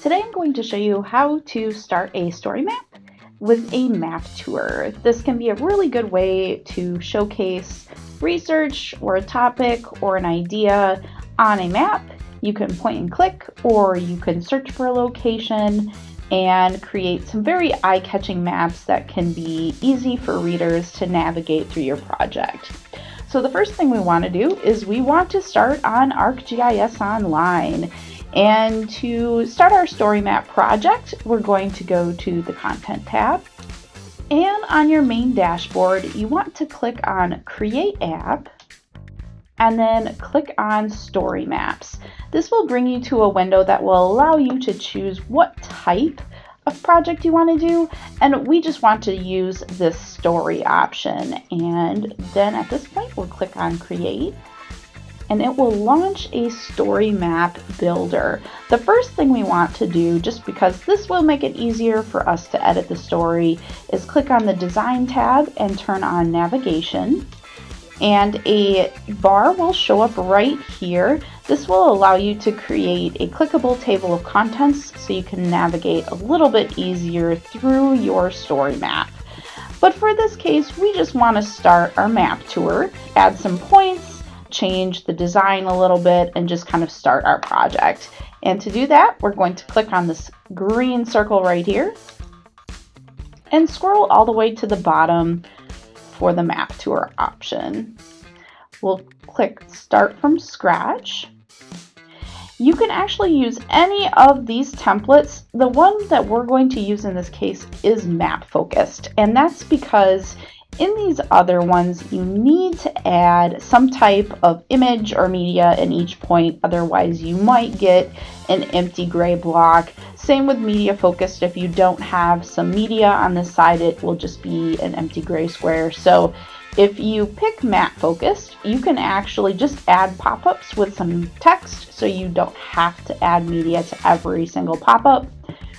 Today I'm going to show you how to start a story map with a map tour. This can be a really good way to showcase research or a topic or an idea on a map. You can point and click, or you can search for a location and create some very eye-catching maps that can be easy for readers to navigate through your project. So the first thing we want to do is we want to start on ArcGIS Online. And to start our story map project, we're going to go to the Content tab. And on your main dashboard, you want to click on Create App and then click on StoryMaps. This will bring you to a window that will allow you to choose what type of project you want to do, and we just want to use this story option. And then at this point, we'll click on Create, and it will launch a story map builder. The first thing we want to do, just because this will make it easier for us to edit the story, is click on the Design tab and turn on Navigation. And a bar will show up right here. This will allow you to create a clickable table of contents so you can navigate a little bit easier through your story map. But for this case, we just want to start our map tour, add some points, change the design a little bit, and just kind of start our project. And to do that, we're going to click on this green circle right here and scroll all the way to the bottom for the map tour option. We'll click Start from Scratch. You can actually use any of these templates. The one that we're going to use in this case is map focused, and that's because in these other ones, you need to add some type of image or media in each point, otherwise you might get an empty gray block. Same with media focused. If you don't have some media on this side, it will just be an empty gray square. So if you pick map focused, you can actually just add pop-ups with some text, so you don't have to add media to every single pop-up.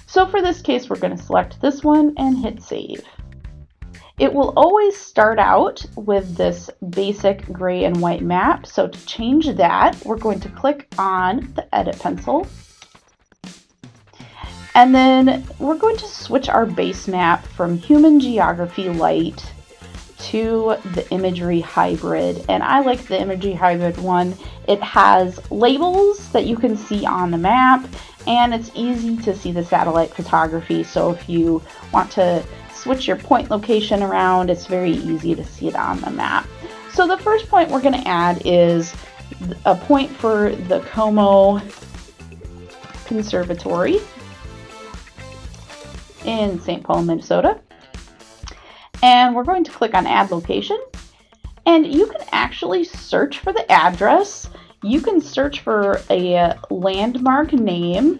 So for this case, we're going to select this one and hit save. It will always start out with this basic gray and white map. So to change that, we're going to click on the edit pencil. And then we're going to switch our base map from Human Geography Light to the Imagery Hybrid. And I like the Imagery Hybrid one. It has labels that you can see on the map, and it's easy to see the satellite photography. So if you want to switch your point location around, it's very easy to see it on the map. So the first point we're going to add is a point for the Como Conservatory in St. Paul, Minnesota. And we're going to click on Add Location. And you can actually search for the address. You can search for a landmark name,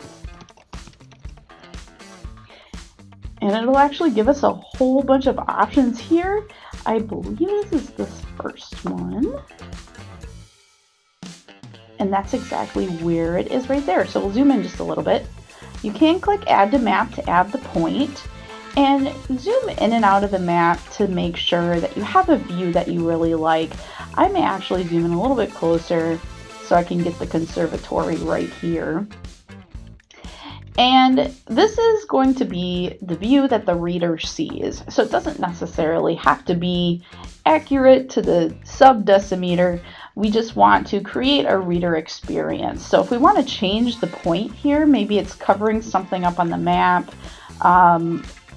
and it'll actually give us a whole bunch of options here. I believe this is this first one. And that's exactly where it is right there. So we'll zoom in just a little bit. You can click Add to Map to add the point, and zoom in and out of the map to make sure that you have a view that you really like. I may actually zoom in a little bit closer so I can get the conservatory right here. And this is going to be the view that the reader sees. So it doesn't necessarily have to be accurate to the sub-decimeter. We just want to create a reader experience. So if we want to change the point here, maybe it's covering something up on the map.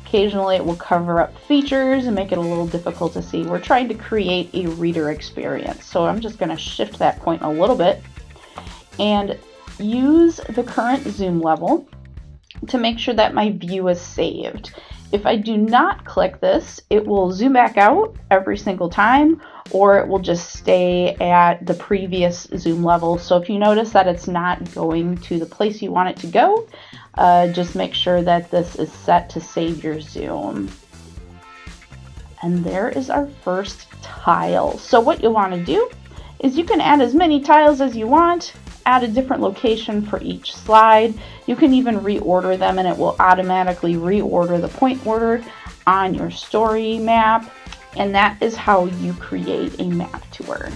Occasionally it will cover up features and make it a little difficult to see. We're trying to create a reader experience. So I'm just going to shift that point a little bit and use the current zoom level to make sure that my view is saved. If I do not click this, it will zoom back out every single time, or it will just stay at the previous zoom level. So if you notice that it's not going to the place you want it to go, just make sure that this is set to save your zoom. And there is our first tile. So what you'll want to do is you can add as many tiles as you want, add a different location for each slide. You can even reorder them, and it will automatically reorder the point order on your story map. And that is how you create a map tour.